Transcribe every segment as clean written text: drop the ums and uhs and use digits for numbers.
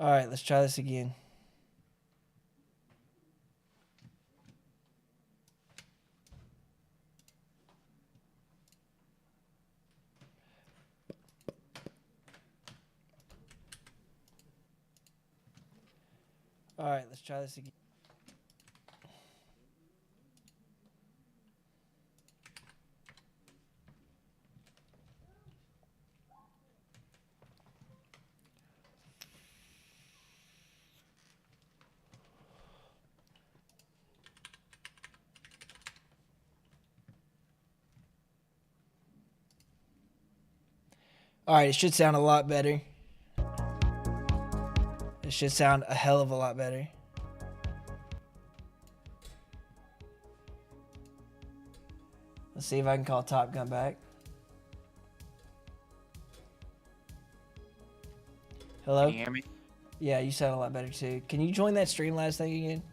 All right, let's try this again. All right, let's try this again. All right, it should sound a lot better. It should sound a hell of a lot better. Let's see if I can call Top Gun back. Hello? Can you hear me? Yeah, you sound a lot better too. Can you join that Streamlabs thing again?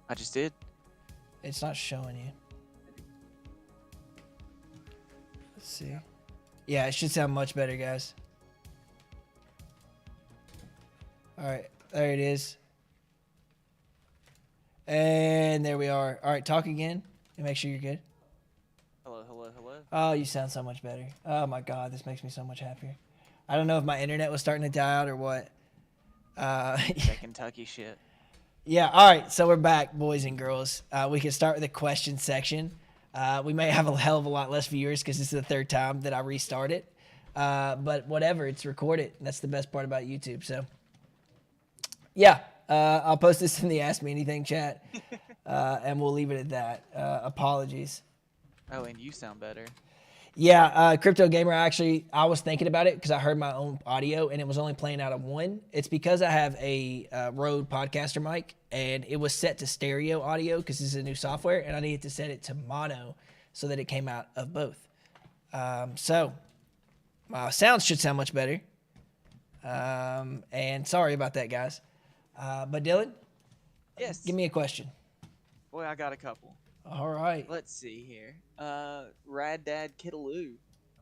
I just did. It's not showing you. Let's see. Yeah, it should sound much better, guys. All right, there it is. And there we are. All right, talk again and make sure you're good. Hello, hello, hello. Oh, you sound so much better. Oh my God, this makes me so much happier. I don't know if my internet was starting to die out or what. That Kentucky shit. Yeah, all right, so we're back, boys and girls. We can start with the question section. We may have a hell of a lot less viewers because this is the third time that I restart it. But whatever, it's recorded. That's the best part about YouTube. So, yeah, I'll post this in the Ask Me Anything chat, and we'll leave it at that. Apologies. Oh, and you sound better. Yeah, Crypto Gamer, I was thinking about it because I heard my own audio and it was only playing out of one. It's because I have a Rode Podcaster mic and it was set to stereo audio because this is a new software and I needed to set it to mono so that it came out of both. So my sound should sound much better. And sorry about that, guys. But Dylan, Yes. give me a question. Boy, I got a couple. All right. Let's see here. Rad Dad Kittaloo,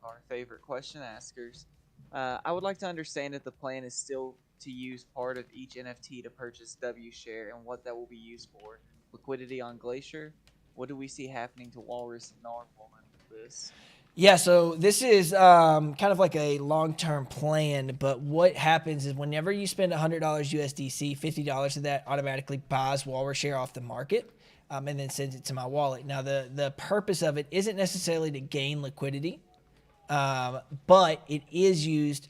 our favorite question askers. I would like to understand if the plan is still to use part of each NFT to purchase W share and what that will be used for. Liquidity on Glacier. What do we see happening to Walrus and Narwhal in this? Yeah, so this is kind of like a long-term plan, but what happens is whenever you spend $100 USDC, $50 of that automatically buys Walrus share off the market and then sends it to my wallet. Now, the purpose of it isn't necessarily to gain liquidity, but it is used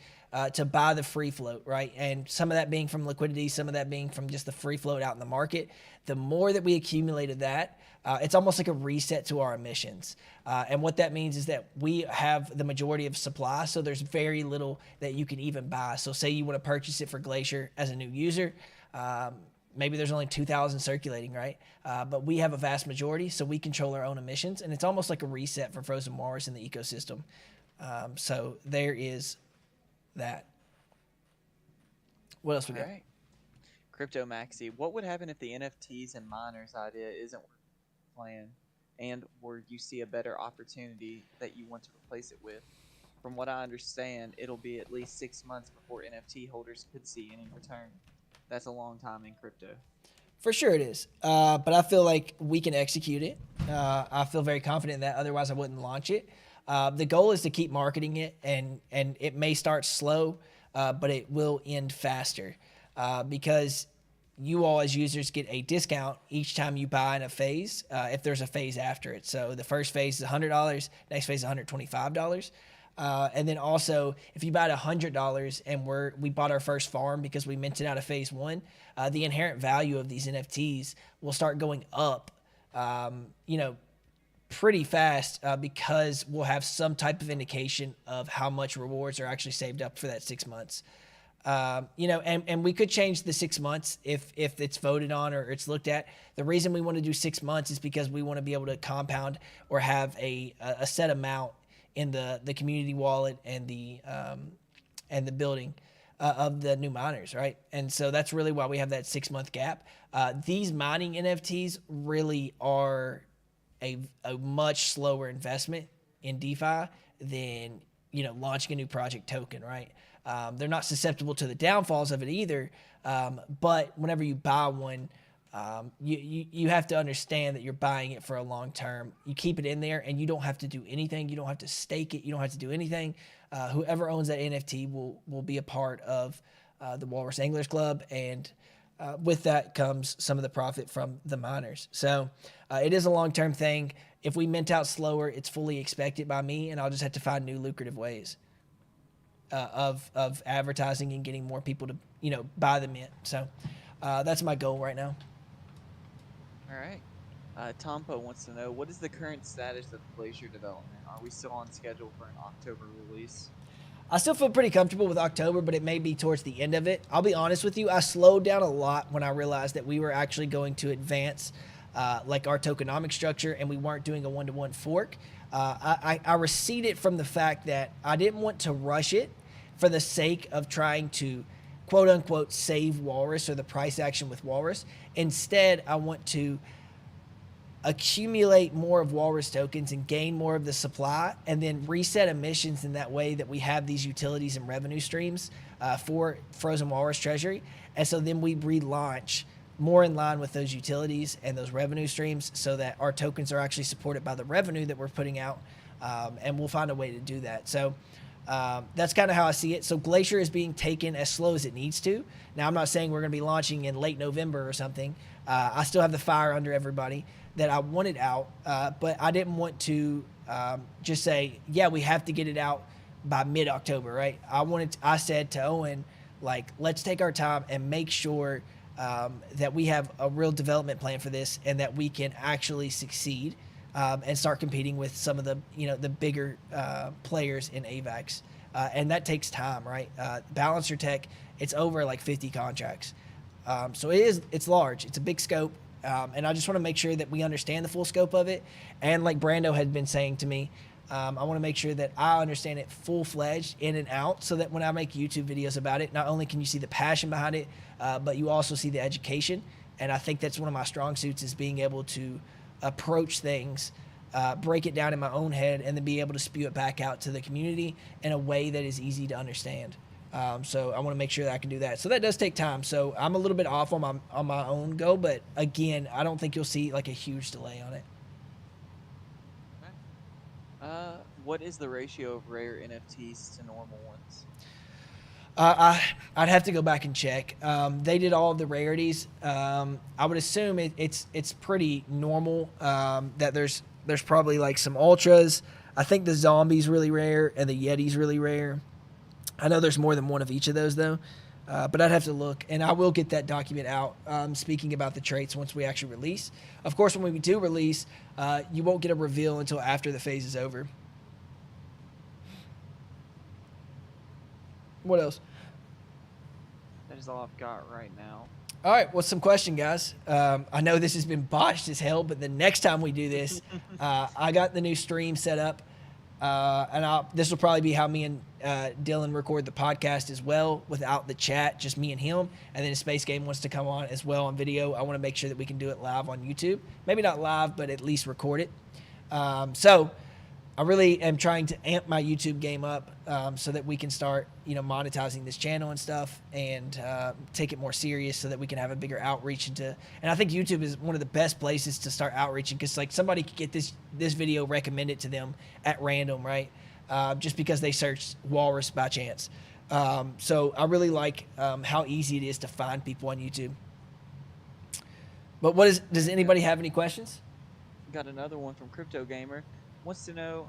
to buy the free float, right? And some of that being from liquidity, some of that being from just the free float out in the market. The more that we accumulated that, it's almost like a reset to our emissions. And what that means is that we have the majority of supply, so there's very little that you can even buy. So say you want to purchase it for Glacier as a new user, maybe there's only 2,000 circulating, right? But we have a vast majority, so we control our own emissions, and it's almost like a reset for frozen walrus in the ecosystem. So there is that. What else we got? All right. Crypto Maxi, what would happen if the NFTs and miners idea isn't working the plan, and or you see a better opportunity that you want to replace it with? From what I understand, it'll be at least 6 months before NFT holders could see any return. That's a long time in crypto. For sure it is. But I feel like we can execute it. I feel very confident in that. Otherwise, I wouldn't launch it. The goal is to keep marketing it, and it may start slow, but it will end faster because you all as users get a discount each time you buy in a phase if there's a phase after it. So the first phase is $100, next phase is $125. And then also, if you buy $100 and we bought our first farm because we minted out of phase one, the inherent value of these NFTs will start going up, pretty fast because we'll have some type of indication of how much rewards are actually saved up for that 6 months. And we could change the 6 months if it's voted on or it's looked at. The reason we want to do 6 months is because we want to be able to compound or have a set amount in the community wallet and the building of the new miners, right? And so that's really why we have that 6 month gap. These mining NFTs really are a much slower investment in DeFi than launching a new project token, right? They're not susceptible to the downfalls of it either. But whenever you buy one, you have to understand that you're buying it for a long term. You keep it in there, and you don't have to do anything. You don't have to stake it. You don't have to do anything. Whoever owns that NFT will be a part of the Walrus Anglers Club, and with that comes some of the profit from the miners. So it is a long-term thing. If we mint out slower, it's fully expected by me, and I'll just have to find new lucrative ways of advertising and getting more people to buy the mint. So that's my goal right now. All right. Tompo wants to know, what is the current status of Glacier development? Are we still on schedule for an October release? I still feel pretty comfortable with October, but it may be towards the end of it. I'll be honest with you, I slowed down a lot when I realized that we were actually going to advance like our tokenomic structure, and we weren't doing a one-to-one fork. I receded from the fact that I didn't want to rush it for the sake of trying to quote-unquote save Walrus or the price action with Walrus. Instead, I want to accumulate more of Walrus tokens and gain more of the supply, and then reset emissions in that way that we have these utilities and revenue streams for Frozen Walrus Treasury. And so then we relaunch more in line with those utilities and those revenue streams, so that our tokens are actually supported by the revenue that we're putting out, and we'll find a way to do that. So that's kind of how I see it. So Glacier is being taken as slow as it needs to. Now, I'm not saying we're going to be launching in late November or something. I still have the fire under everybody that I wanted out, but I didn't want to just say, yeah, we have to get it out by mid-October, right? I said to Owen, like, let's take our time and make sure that we have a real development plan for this, and that we can actually succeed and start competing with some of the the bigger players in AVAX, and that takes time, right? Balancer Tech, it's over like 50 contracts, so it's large, it's a big scope, and I just want to make sure that we understand the full scope of it. And like Brando had been saying to me, I want to make sure that I understand it full-fledged in and out, so that when I make YouTube videos about it, not only can you see the passion behind it, but you also see the education. And I think that's one of my strong suits, is being able to approach things, break it down in my own head, and then be able to spew it back out to the community in a way that is easy to understand. So I want to make sure that I can do that. So that does take time. So I'm a little bit off on my own go, but again, I don't think you'll see like a huge delay on it. What is the ratio of rare NFTs to normal ones? I'd have to go back and check. They did all of the rarities. I would assume it's pretty normal, that there's probably like some ultras. I think the zombie's really rare and the Yeti's really rare. I know there's more than one of each of those though, but I'd have to look, and I will get that document out. Speaking about the traits once we actually release. Of course, when we do release, you won't get a reveal until after the phase is over. What else? That is all I've got right now. All right, what's some question, guys? I know this has been botched as hell, but the next time we do this, I got the new stream set up, and this will probably be how me and Dylan record the podcast as well, without the chat, just me and him. And then if Space Game wants to come on as well on video, I want to make sure that we can do it live on YouTube. Maybe not live, but at least record it. So I really am trying to amp my YouTube game up, so that we can start, monetizing this channel and stuff, and take it more serious, so that we can have a bigger outreach and I think YouTube is one of the best places to start outreaching, because like somebody could get this video recommended to them at random, right? Just because they searched Walrus by chance. So I really like how easy it is to find people on YouTube. But does anybody have any questions? Got another one from Crypto Gamer. Wants to know,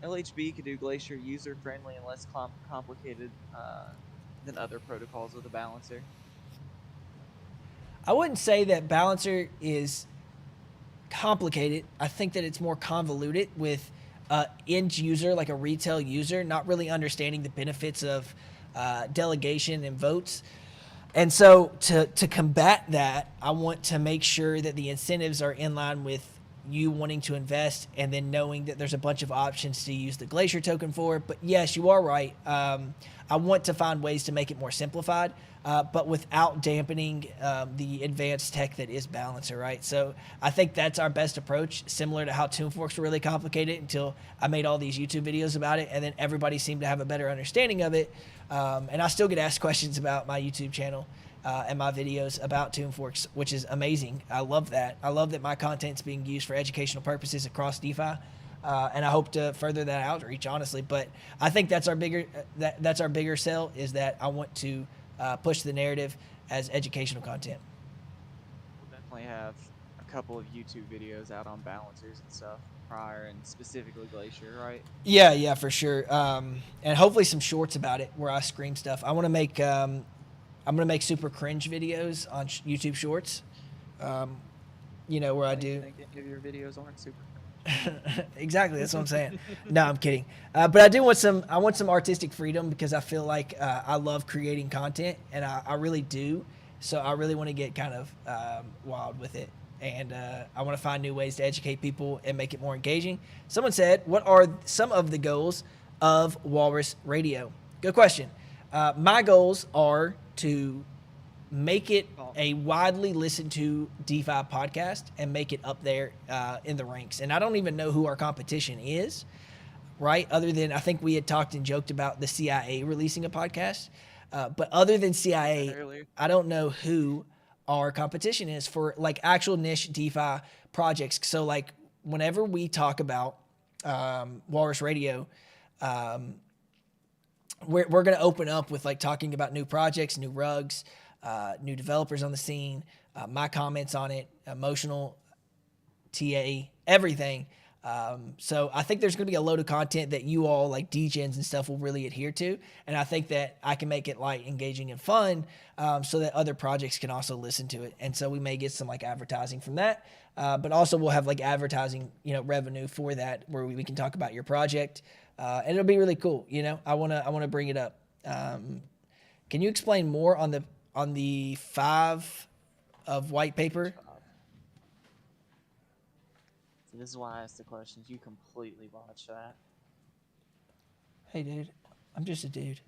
LHB could do Glacier user-friendly and less complicated than other protocols with a balancer. I wouldn't say that balancer is complicated. I think that it's more convoluted with end user, like a retail user, not really understanding the benefits of delegation and votes. And so to combat that, I want to make sure that the incentives are in line with you wanting to invest and then knowing that there's a bunch of options to use the Glacier token for. But yes, you are right. I want to find ways to make it more simplified, but without dampening the advanced tech that is Balancer, right? So I think that's our best approach, similar to how TuneForks were really complicated until I made all these YouTube videos about it, and then everybody seemed to have a better understanding of it. And I still get asked questions about my YouTube channel and my videos about TuneForks, which is amazing. I love that. I love that my content's being used for educational purposes across DeFi, and I hope to further that outreach, honestly. But I think that's our bigger sell, is that I want to push the narrative as educational content. We'll definitely have a couple of YouTube videos out on balancers and stuff prior, and specifically Glacier, right? Yeah, for sure. And hopefully some shorts about it where I scream stuff. I want to make. I'm gonna make super cringe videos on YouTube Shorts. Where I do. Think any of your videos aren't super. Exactly, that's what I'm saying. No, I'm kidding. But I do want some. I want some artistic freedom, because I feel like I love creating content, and I really do. So I really want to get kind of wild with it, and I want to find new ways to educate people and make it more engaging. Someone said, "What are some of the goals of Walrus Radio?" Good question. My goals are to make it a widely listened to DeFi podcast and make it up there in the ranks. And I don't even know who our competition is, right? Other than, I think we had talked and joked about the CIA releasing a podcast. But other than CIA, I don't know who our competition is for like actual niche DeFi projects. So like whenever we talk about Walrus Radio, we're going to open up with like talking about new projects, new rugs, new developers on the scene, my comments on it, emotional, TA, everything. So I think there's going to be a load of content that you all like DGens and stuff will really adhere to. And I think that I can make it light, engaging, and fun so that other projects can also listen to it. And so we may get some like advertising from that. But also we'll have like advertising, revenue for that, where we can talk about your project. And it'll be really cool. I want to bring it up. Can you explain more on the 5 of white paper? So this is why I asked the questions. You completely botched that. Hey, dude, I'm just a dude.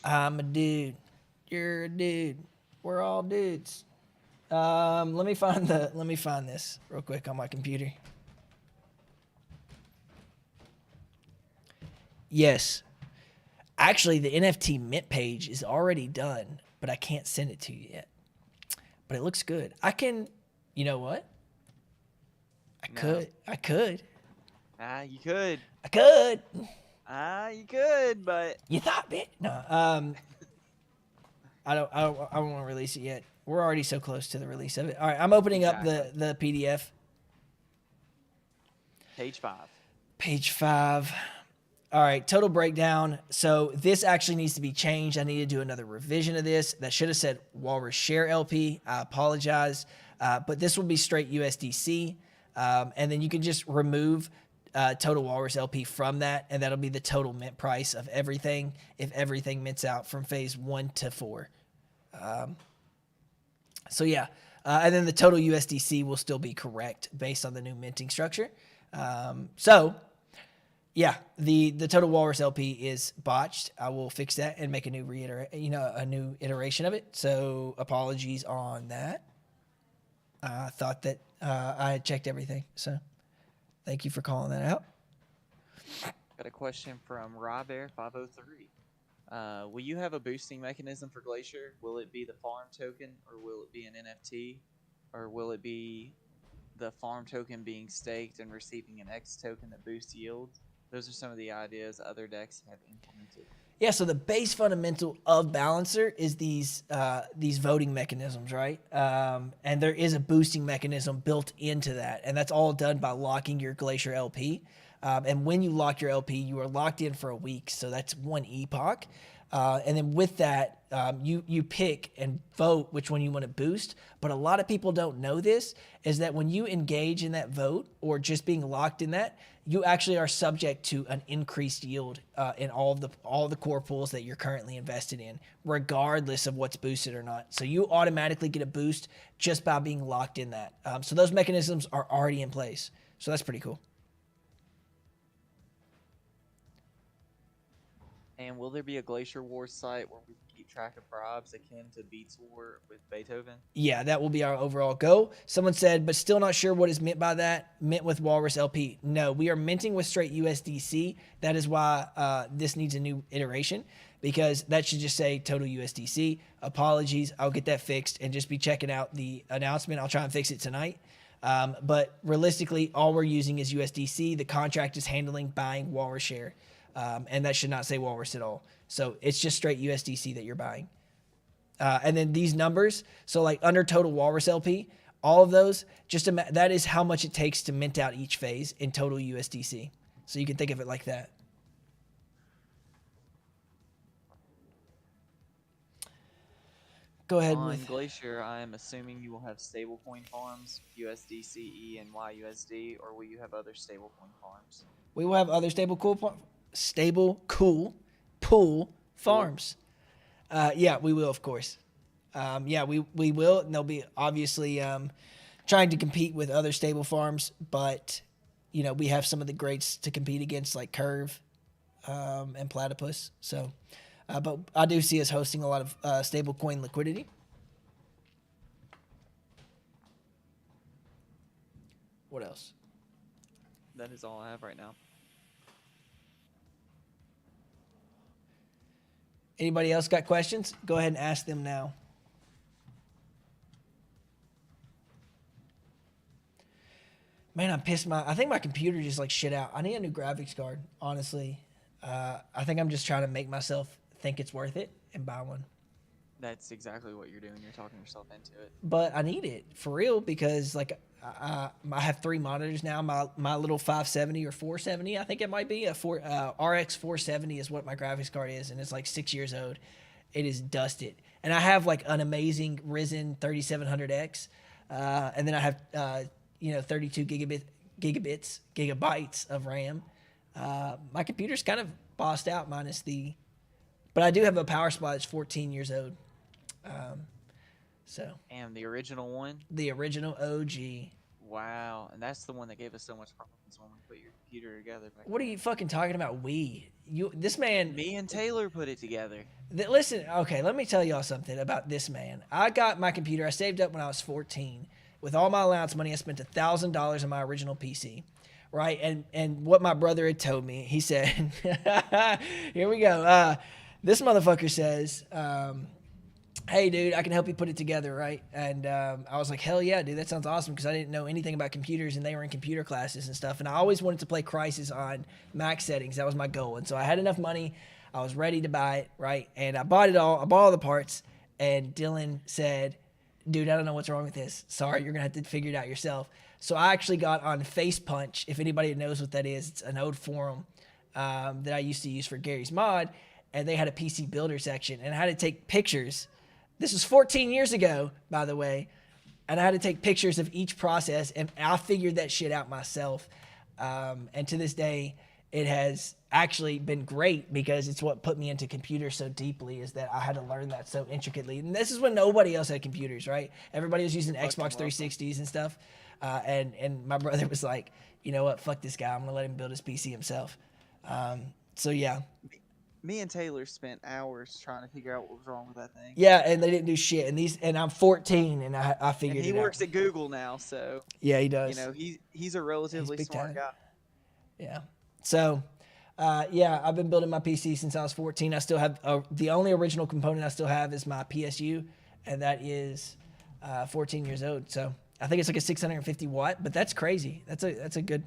I'm a dude. You're a dude. We're all dudes. Let me find this real quick on my computer. Yes. Actually, the NFT mint page is already done, but I can't send it to you yet. But it looks good. I can, you know what? I could. You could. I could. You could, but You thought, bitch. No. I don't want to release it yet. We're already so close to the release of it. All right, I'm opening up the PDF. Page 5. Page 5. All right, total breakdown. So this actually needs to be changed. I need to do another revision of this. That should have said Walrus Share LP. I apologize. But this will be straight USDC. And then you can just remove total Walrus LP from that, and that'll be the total mint price of everything if everything mints out from phase 1 to 4. So yeah, and then the total USDC will still be correct based on the new minting structure. So yeah, the total Walrus LP is botched. I will fix that and make a new a new iteration of it. So apologies on that. I thought that I had checked everything. So thank you for calling that out. Got a question from Rybear503. Will you have a boosting mechanism for Glacier? Will it be the farm token, or will it be an NFT, or will it be the farm token being staked and receiving an X token that boosts yield? Those are some of the ideas other decks have implemented. Yeah, so the base fundamental of Balancer is these voting mechanisms, right? And there is a boosting mechanism built into that, and that's all done by locking your Glacier LP. And when you lock your LP, you are locked in for a week. So that's one epoch. And then with that, you pick and vote which one you want to boost. But a lot of people don't know this, is that when you engage in that vote or just being locked in that, you actually are subject to an increased yield in all the core pools that you're currently invested in, regardless of what's boosted or not. So you automatically get a boost just by being locked in that. So those mechanisms are already in place. So that's pretty cool. And will there be a Glacier Wars site where we can keep track of bribes akin to Beats War with Beethoven? Yeah, that will be our overall goal. Someone said, but still not sure what is meant by that. Mint with Walrus LP. No, we are minting with straight USDC. That is why this needs a new iteration, because that should just say total USDC. Apologies. I'll get that fixed and just be checking out the announcement. I'll try and fix it tonight. But realistically, all we're using is USDC. The contract is handling buying Walrus share. And that should not say Walrus at all. So it's just straight USDC that you're buying. And then these numbers, so like under total Walrus LP, all of those, that is how much it takes to mint out each phase in total USDC. So you can think of it like that. Go ahead. On Glacier, I am assuming you will have stablecoin farms, USDCE and YUSD, or will you have other stablecoin farms? We will have other cool pool farms. Yeah, we will, of course. Yeah, we will. And they'll be obviously trying to compete with other stable farms, but we have some of the greats to compete against, like Curve and Platypus. So, but I do see us hosting a lot of stable coin liquidity. What else? That is all I have right now. Anybody else got questions? Go ahead and ask them now. Man, I'm pissed. I think my computer just like shit out. I need a new graphics card, honestly. I think I'm just trying to make myself think it's worth it and buy one. That's exactly what you're doing. You're talking yourself into it. But I need it for real, because like I have 3 monitors now. My little 570 or 470, I think it might be RX 470 is what my graphics card is, and it's like 6 years old. It is dusted, and I have like an amazing Ryzen 3700X, and then I have 32 gigabytes of RAM. My computer's kind of bossed out, but I do have a power supply that's 14 years old. And the original one? The original OG. Wow. And that's the one that gave us so much problems when we put your computer together. What are you fucking talking about? This man. Me and Taylor put it together. Listen, okay, let me tell y'all something about this man. I got my computer. I saved up when I was 14. With all my allowance money, I spent $1,000 on my original PC. Right? And what my brother had told me, he said, here we go. This motherfucker says, hey, dude, I can help you put it together, right? And I was like, hell yeah, dude, that sounds awesome, because I didn't know anything about computers, and they were in computer classes and stuff. And I always wanted to play Crysis on max settings. That was my goal. And so I had enough money. I was ready to buy it, right? And I bought it all. I bought all the parts. And Dylan said, dude, I don't know what's wrong with this. Sorry, you're going to have to figure it out yourself. So I actually got on Face Punch. If anybody knows what that is, it's an old forum that I used to use for Gary's Mod. And they had a PC builder section. And I had to take pictures. This was 14 years ago, by the way. And I had to take pictures of each process. And I figured that shit out myself. And to this day, it has actually been great, because it's what put me into computers so deeply, is that I had to learn that so intricately. And this is when nobody else had computers, right? Everybody was using Xbox 360s and stuff. And my brother was like, you know what, fuck this guy. I'm going to let him build his PC himself. So, yeah. Me and Taylor spent hours trying to figure out what was wrong with that thing. Yeah, and they didn't do shit. And I'm 14, and I figured it out. He works at Google now, so. Yeah, he does. He's a relatively smart guy. Yeah. So, yeah, I've been building my PC since I was 14. I still have the only original component I still have is my PSU, and that is 14 years old. So I think it's like a 650 watt, but that's crazy. That's a good.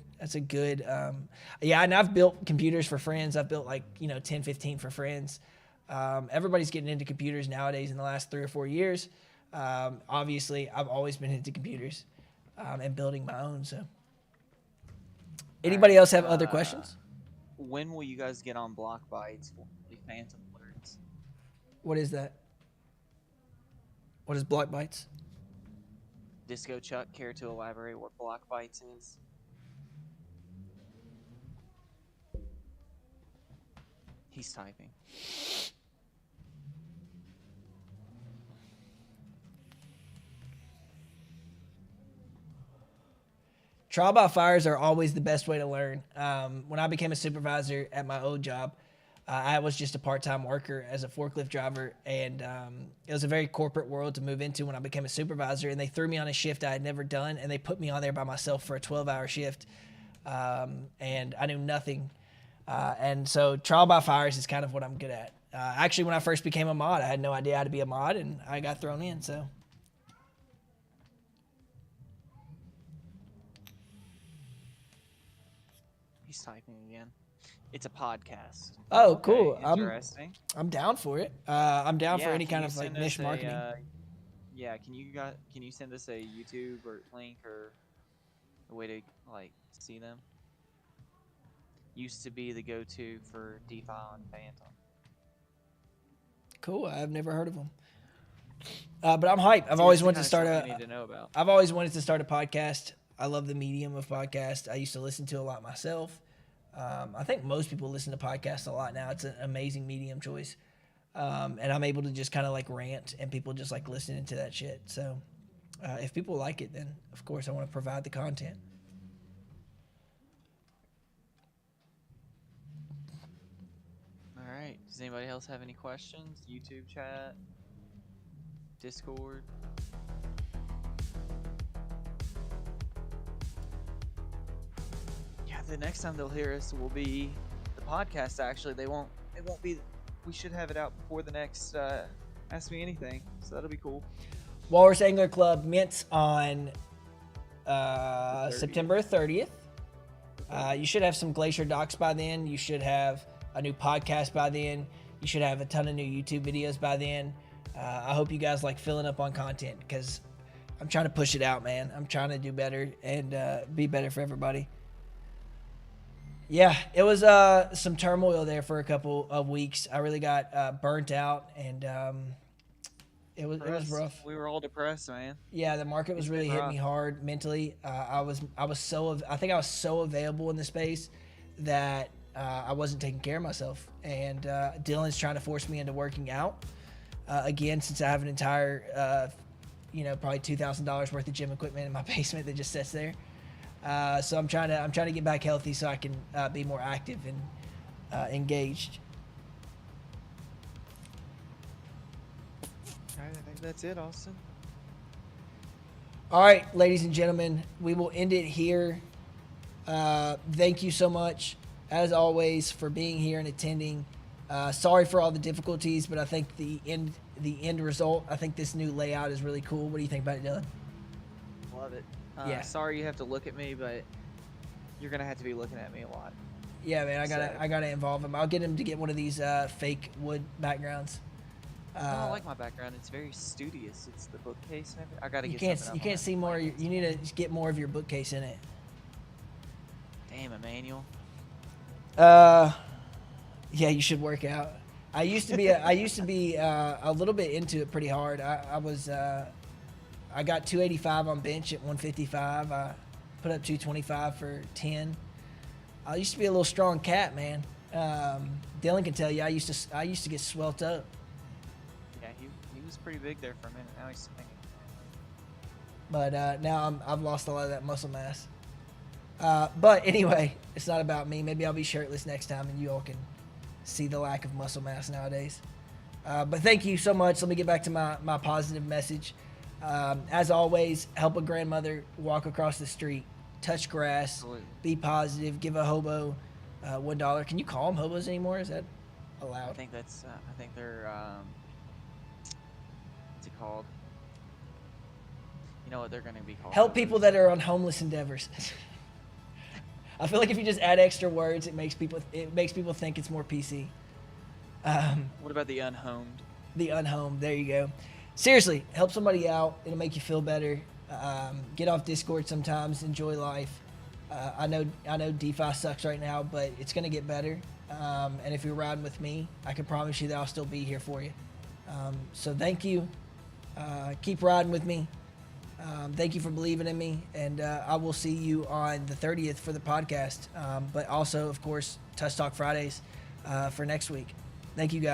Yeah, and I've built computers for friends. I've built 10, 15 for friends. Everybody's getting into computers nowadays in the last 3 or 4 years. Obviously, I've always been into computers and building my own. So. Anybody right. else have other questions? When will you guys get on block bites? The phantom alerts. What is that? What is block bites? Disco Chuck, care to elaborate what block bites is? He's typing. Trial by fires are always the best way to learn. When I became a supervisor at my old job, I was just a part-time worker as a forklift driver, and it was a very corporate world to move into when I became a supervisor, and they threw me on a shift I had never done, and they put me on there by myself for a 12-hour shift, and I knew nothing. And so trial by fires is kind of what I'm good at. Actually, when I first became a mod, I had no idea how to be a mod, and I got thrown in, so... He's typing again. It's a podcast. Oh, Okay, cool. interesting. I'm down for it. I'm down for any can kind you of like send niche us marketing. Yeah, can you send us a YouTube or link or a way to like see them? Used to be the go-to for DeFi and Phantom. Cool. I've never heard of them. But I'm hyped. I've See, always that's the wanted kind to of start stuff you need to know about. I've always wanted to start a podcast. I love the medium of podcast. I used to listen to a lot myself. I think most people listen to podcasts a lot now. It's an amazing medium choice. And I'm able to just kind of like rant and people just like listening to that shit. So if people like it, then of course I want to provide the content. All right. Does anybody else have any questions? YouTube chat, Discord. Yeah, the next time they'll hear us will be the podcast. Actually, they won't. It won't be. We should have it out before the next Ask Me Anything, so that'll be cool. Walrus Angler Club mints on 30th. September 30th. You should have some Glacier docs by then. You should have a new podcast by then. You should have a ton of new YouTube videos by then. I hope you guys like filling up on content because I'm trying to push it out, man. I'm trying to do better and be better for everybody. Yeah, it was some turmoil there for a couple of weeks. I really got burnt out, and it was rough. We were all depressed, man. Yeah, the market was really hitting me hard mentally. I was so available in the space that I wasn't taking care of myself, and Dylan's trying to force me into working out again since I have an entire probably $2,000 worth of gym equipment in my basement that just sits there. So I'm trying to get back healthy so I can be more active and engaged. All right, I think that's it, Austin. All right, ladies and gentlemen, we will end it here. Thank you so much, as always, for being here and attending. Sorry for all the difficulties, but I think the end result, I think this new layout is really cool. What do you think about it, Dylan? Love it. Yeah. Sorry you have to look at me, but you're gonna have to be looking at me a lot. Yeah, man, I gotta involve him. I'll get him to get one of these fake wood backgrounds. No, I like my background. It's very studious. It's the bookcase and everything. I gotta get something up You on can't that see more. plan. You need to get more of your bookcase in it. Damn, Emmanuel. Yeah, you should work out. I used to be a little bit into it pretty hard. I got 285 on bench at 155. I put up 225 for 10. I used to be a little strong cat, man. Dylan can tell you I used to get swelt up. Yeah, he was pretty big there for a minute. Now he's thinking. But now I've lost a lot of that muscle mass. But anyway, it's not about me. Maybe I'll be shirtless next time and you all can see the lack of muscle mass nowadays. But thank you so much. Let me get back to my positive message. As always, help a grandmother walk across the street, touch grass, Absolutely. be positive, give a hobo $1. Can you call them hobos anymore? Is that I allowed? think that's. I think they're. What's it called? You know what they're gonna be called? Help people that are on homeless endeavors. I feel like if you just add extra words, it makes people think it's more PC. What about the unhomed? The unhomed. There you go. Seriously, help somebody out. It'll make you feel better. Get off Discord sometimes. Enjoy life. I know DeFi sucks right now, but it's going to get better. And if you're riding with me, I can promise you that I'll still be here for you. So thank you. Keep riding with me. Thank you for believing in me, and I will see you on the 30th for the podcast. But also, of course, Tusk Talk Fridays for next week. Thank you, guys.